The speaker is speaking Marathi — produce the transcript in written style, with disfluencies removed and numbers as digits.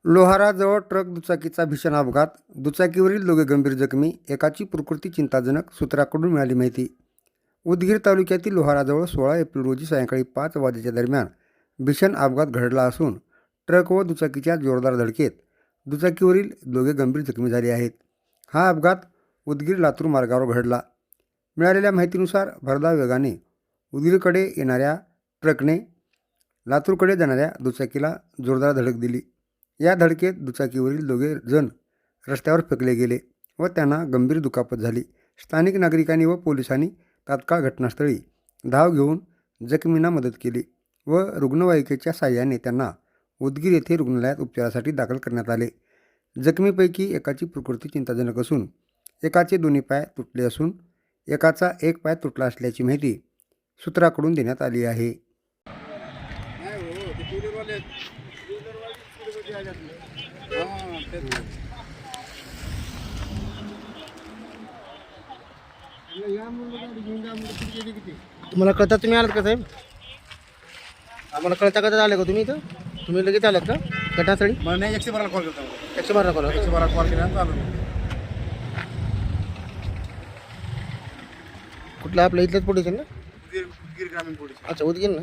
लोहाराजवळ ट्रक दुचाकीचा भीषण अपघात, दुचाकीवरील दोघे गंभीर जखमी, एकाची प्रकृती चिंताजनक, सूत्रांकडून मिळाली माहिती. उदगीर तालुक्यातील लोहाराजवळ 16 एप्रिल रोजी सायंकाळी 5 वाजेच्या दरम्यान भीषण अपघात घडला असून ट्रक व दुचाकीच्या जोरदार धडकेत दुचाकीवरील दोघे गंभीर जखमी झाले आहेत. हा अपघात उदगीर लातूर मार्गावर घडला. मिळालेल्या माहितीनुसार भरधाव वेगाने उदगीरकडे येणाऱ्या ट्रकने लातूरकडे जाणाऱ्या दुचाकीला जोरदार धडक दिली. या धडकेत दुचाकीवरील दोघे जण रस्त्यावर फेकले गेले व त्यांना गंभीर दुखापत झाली. स्थानिक नागरिकांनी व पोलिसांनी तात्काळ घटनास्थळी धाव घेऊन जखमींना मदत केली व रुग्णवाहिकेच्या साहाय्याने त्यांना उदगीर येथे रुग्णालयात उपचारासाठी दाखल करण्यात आले. जखमीपैकी एकाची प्रकृती चिंताजनक असून एकाचे दोन्ही पाय तुटले असून एकाचा एक पाय तुटला असल्याची माहिती सूत्रांकडून देण्यात आली आहे. तुम्हाला कळता तुम्ही आलात का साहेब? आम्हाला कळता कळता आले का तुम्ही इथं? तुम्ही लगेच आलात का घटनास्थळी? मला नाही 112 कॉल केला. 112 कॉल 112 कॉल केल्यानंतर आलो. कुठला आपल्या इथलंच पोलीस आहे ना? उदगीर ग्रामीण पोलीस. अच्छा उदगीर ना.